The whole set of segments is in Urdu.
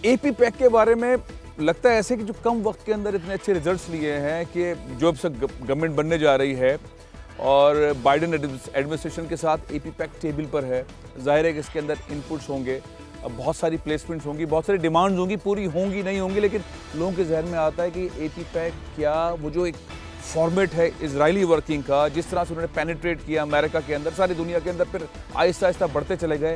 اے پی پیک کے بارے میں لگتا ہے ایسے کہ جو کم وقت کے اندر اتنے اچھے ریزلٹس لیے ہیں کہ جو اب سے گورنمنٹ بننے جا رہی ہے اور بائیڈن ایڈمنسٹریشن کے ساتھ اے پی پیک ٹیبل پر ہے. ظاہر ہے کہ اس کے اندر انپٹس ہوں گے, بہت ساری پلیسمنٹس ہوں گی, بہت ساری ڈیمانڈز ہوں گی, پوری ہوں گی نہیں ہوں گی, لیکن لوگوں کے ذہن میں آتا ہے کہ اے پی پیک کیا وہ جو ایک فارمیٹ ہے اسرائیلی ورکنگ کا, جس طرح سے انہوں نے پینیٹریٹ کیا امریکہ کے اندر, ساری دنیا کے اندر, پھر آہستہ آہستہ بڑھتے چلے گئے,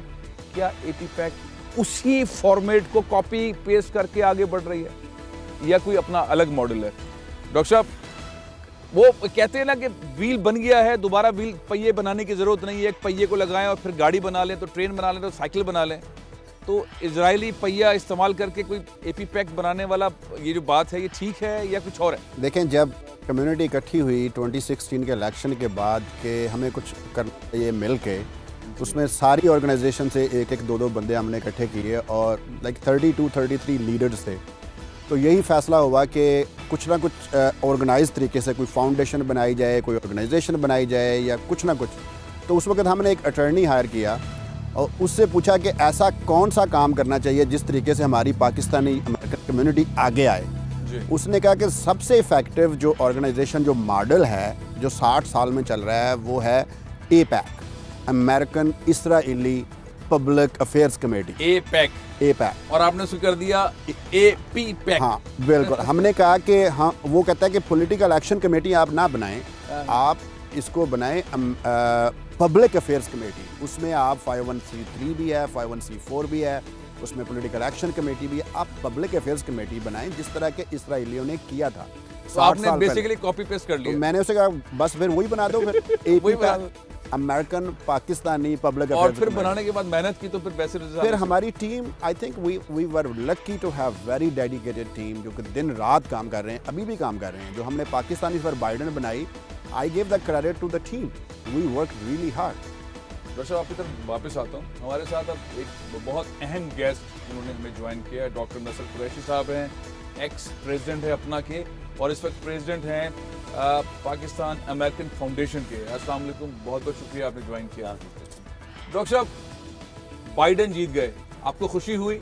کیا اے پی پیک اسی فارمیٹ کو کاپی پیسٹ کر کے آگے بڑھ رہی ہے یا کوئی اپنا الگ ماڈل ہے؟ ڈاکٹر صاحب, وہ کہتے ہیں نا کہ ویل بن گیا ہے, دوبارہ ویل پہیے بنانے کی ضرورت نہیں ہے, ایک پہیے کو لگائیں اور پھر گاڑی بنا لیں, تو ٹرین بنا لیں, تو سائیکل بنا لیں. تو اسرائیلی پہیہ استعمال کر کے کوئی اے پی پیک بنانے والا یہ جو بات ہے یہ ٹھیک ہے یا کچھ اور ہے؟ دیکھیں, جب کمیونٹی اکٹھی ہوئی 2016 کے الیکشن کے بعد کہ ہمیں کچھ کرنا چاہیے مل کے, اس میں ساری آرگنائزیشن سے ایک ایک دو بندے ہم نے اکٹھے کیے اور لائک 32-33 لیڈرز تھے. تو یہی فیصلہ ہوا کہ کچھ نہ کچھ آرگنائز طریقے سے کوئی فاؤنڈیشن بنائی جائے, کوئی آرگنائزیشن بنائی جائے یا کچھ نہ کچھ. تو اس وقت ہم نے ایک اٹرنی ہائر کیا اور اس سے پوچھا کہ ایسا کون سا کام کرنا چاہیے جس طریقے سے ہماری پاکستانی امریکن کمیونٹی آگے آئے. اس نے کہا کہ سب سے ایفیکٹو جو آرگنائزیشن جو ماڈل ہے جو 60 سال میں چل رہا ہے وہ ہے اے پیک, امریکن اسرائیلی پبلک افیئرس کمیٹی. اے پیک, اے پیک, اور آپ نے اسے کر دیا اے پی پیک. ہاں بالکل. ہم نے کہا کہ ہاں, وہ کہتا ہے کہ پولیٹیکل ایکشن کمیٹی آپ نہ بنائیں, آپ اس کو بنائیں پبلک افیئرس کمیٹی. اس میں آپ 51c3 بھی ہے, 51c4 بھی ہے, اس میں پولیٹیکل ایکشن کمیٹی بھی ہے. آپ پبلک افیئرس کمیٹی بنائیں جس طرح کے اسرائیلیوں نے کیا تھا. تو آپ نے بیسیکلی کاپی پیسٹ کر لیا. میں نے اسے کہا بس پھر وہی بنا دو, پھر امریکن پاکستانی پبلک افیئرس. اور پھر بنانے کے بعد محنت کی تو پھر ویسے پھر ہماری team, I think we were lucky to have very dedicated team جو کہ دن رات کام کر رہے ہیں, ابھی بھی کام کر رہے ہیں. جو ہم نے پاکستانی پر بائیڈن بنائی, I give the credit to the team, we work really hard. Doctor صاحب آپ کی طرف واپس آتا ہوں. ہمارے ساتھ اب ایک بہت اہم گیسٹ انہوں نے ہمیں جوائن کیا ہے, ڈاکٹر نصر قریشی صاحب ہیں, ایکس پریزیڈنٹ ہے اپنا کے, اور اس وقت پریزیڈنٹ ہیں پاکستان امریکن فاؤنڈیشن کے. السلام علیکم, بہت بہت شکریہ آپ نے جوائن کیا. ڈاکٹر صاحب, بائیڈن جیت گئے, آپ کو خوشی ہوئی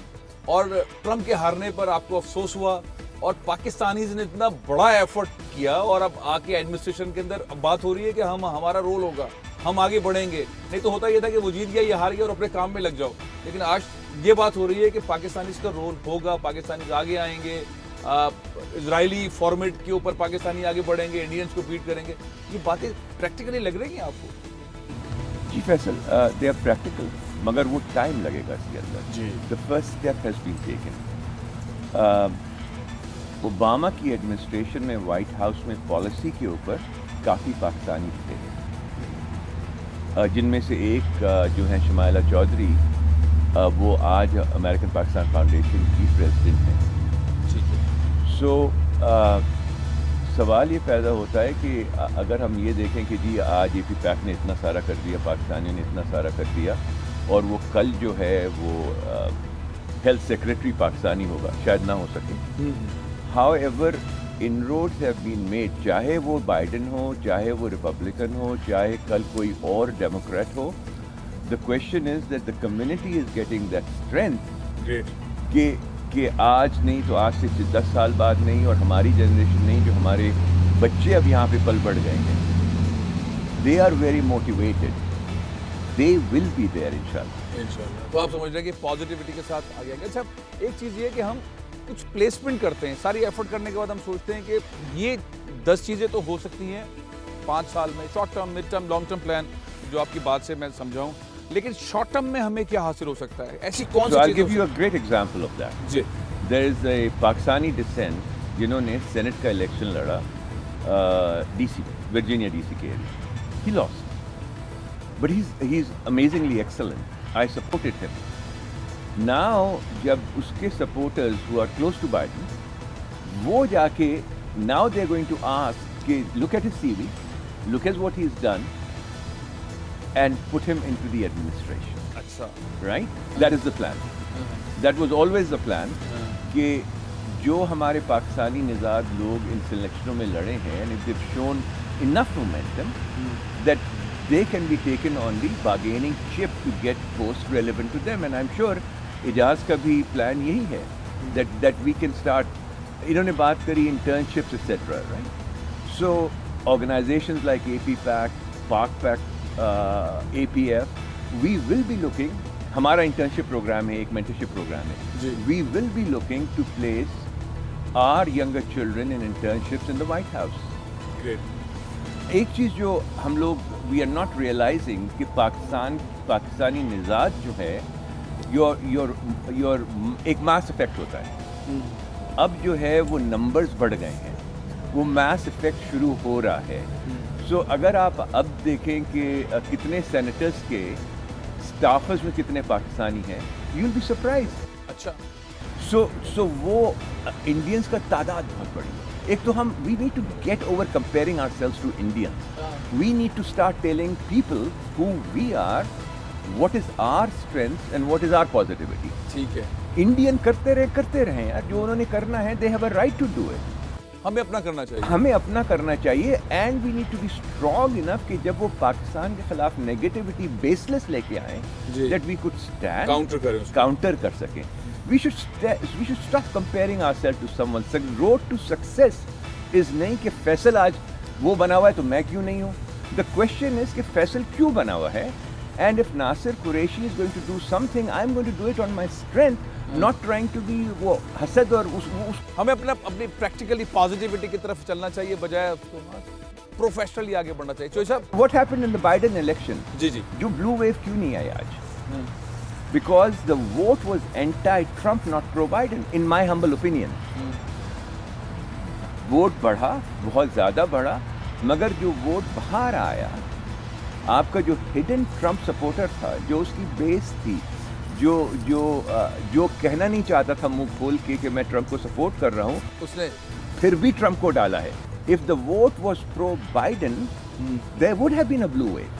اور ٹرمپ کے ہارنے پر آپ کو افسوس ہوا, اور پاکستانیز نے اتنا بڑا ایفرٹ کیا اور اب آ کے ایڈمنسٹریشن کے اندر اب بات ہو رہی ہے کہ ہمارا رول ہوگا, ہم آگے بڑھیں گے. نہیں تو ہوتا یہ تھا کہ وہ جیت گیا, یہ ہار گیا اور اپنے کام میں لگ جاؤ. لیکن آج یہ بات ہو رہی ہے کہ پاکستانیز کا رول ہوگا, پاکستانیز آگے آئیں گے, اسرائیلی فارمیٹ کے اوپر پاکستانی آگے بڑھیں گے, انڈینز کو بیٹ کریں گے. یہ باتیں پریکٹیکلی لگ رہی ہیں آپ کو؟ جی فیصل, دے آر پریکٹیکل, مگر وہ ٹائم لگے گا اس کے اندر. جی, the first step has been taken. Obama کی ایڈمنسٹریشن میں وائٹ ہاؤس میں پالیسی کے اوپر کافی پاکستانی تھے, جن میں سے ایک جو ہیں شمائلہ چودھری, وہ آج امریکن پاکستان فاؤنڈیشن کی پریزیڈنٹ ہیں. سو سوال یہ پیدا ہوتا ہے کہ اگر ہم یہ دیکھیں کہ جی آج اے پی پیک نے اتنا سارا کر دیا, پاکستانیوں نے اتنا سارا کر دیا, اور وہ کل جو ہے وہ ہیلتھ سیکرٹری پاکستانی ہوگا, شاید نہ ہو سکے. However inroads have been made, چاہے وہ بائیڈن ہو, چاہے وہ ریپبلکن ہو, چاہے کل کوئی اور Democrat who. The question is that the community is getting that strength کہ آج نہیں تو آج سے 10 سال بعد نہیں, اور ہماری جنریشن نہیں, جو ہمارے بچے اب یہاں پہ پل بڑھ گئے ہیں, they are very motivated, they will be there انشاءاللہ. تو آپ سمجھ رہے ہیں کہ پازیٹیوٹی کے ساتھ آگے آئیں گے. اچھا, ایک چیز یہ ہے کہ ہم کچھ پلیسمنٹ کرتے ہیں, ساری ایفرٹ کرنے کے بعد ہم سوچتے ہیں کہ یہ 10 چیزیں تو ہو سکتی ہیں 5 سال میں, short term, mid term, long term plan, جو آپ کی بات سے میں سمجھاؤں, لیکن شارٹ ٹرم میں ہمیں کیا حاصل ہو سکتا ہے؟ ایسی کون سی چیز؟ I'll give you a great example of that. G, There is a Pakistani descent جنہوں نے سینٹ کا الیکشن لڑا D C, Virginia D C کے area. He lost, but he's amazingly excellent. I supported him. Now جب اس کے supporters who are close to Biden, وہ جا کے now they're going to ask کہ look at his CV, look at what he's done, and put him into the administration. اچھا, Right? That is the plan. That was always the plan. کہ جو ہمارے پاکستانی نژاد لوگ ان سلیکشنوں میں لڑے ہیں, and if they've shown enough momentum that they can be taken on the bargaining chip to get posts relevant to them. And I'm sure اجاز کا بھی پلان یہی ہے that we can start. انہوں نے بات کری internships etc. right? So organizations like APPAC, PAC, APF, we will be looking. ہمارا انٹرنشپ پروگرام ہے, ایک مینٹرشپ پروگرام ہے. We will be looking to place our younger children in internships in the White House. Great. ایک چیز جو ہم لوگ وی آر ناٹ ریئلائزنگ کہ پاکستانی مزاج جو ہے یور ایک ماس افیکٹ ہوتا ہے. اب جو ہے وہ نمبرز بڑھ گئے ہیں, وہ ماس افیکٹ شروع ہو رہا ہے. سو اگر آپ اب دیکھیں کہ کتنے سینیٹرز کے اسٹافرز میں کتنے پاکستانی ہیں, یو ول بی سرپرائز. اچھا. سو وہ انڈینس کا تعداد بہت بڑی ہے. ایک تو ہم we need to get over comparing ourselves to Indians. We need to start telling people who we are, what is our strength and what is our positivity. ٹھیک ہے. انڈین کرتے رہیں یار, جو انہوں نے کرنا ہے they have a right to do it. ہمیں اپنا کرنا چاہیے. ہمیں اپنا کرنا چاہیے. And we need to be strong enough کہ جب وہ پاکستان کے خلاف نیگیٹیوٹی بیس لیس لے کے آئیں, that we could stand counter کر سکیں. We should stop comparing ourselves to someone. The road to success is نہیں کہ فیصل آج وہ بنا ہوا ہے تو میں کیوں نہیں ہوں. The question is کہ فیصل کیوں بنا ہوا ہے. And if Nasir Qureshi is going to do something, I'm going to do it on my strength, not trying to be وہ حسد اور ہمیں اپنی پریکٹیکلی پازیٹیوٹی کی طرف چلنا چاہیے بجائے اس کو پروفیشنلی آگے بڑھنا چاہیے. چوہی صاحب, what happened in the Biden election? جی جو blue wave کیوں نہیں آیا آج؟ Because the vote was anti-Trump, not pro-Biden, in my humble opinion. Vote بڑھا, بہت زیادہ بڑھا, مگر جو ووٹ باہر آیا, آپ کا جو ہڈن ٹرمپ سپورٹر تھا, جو اس کی بیس تھی, جو کہنا نہیں چاہتا تھا منہ کھول کے کہ میں ٹرمپ کو سپورٹ کر رہا ہوں, اس نے پھر بھی ٹرمپ کو ڈالا ہے. If the vote was pro-Biden, there would have been a blue wave.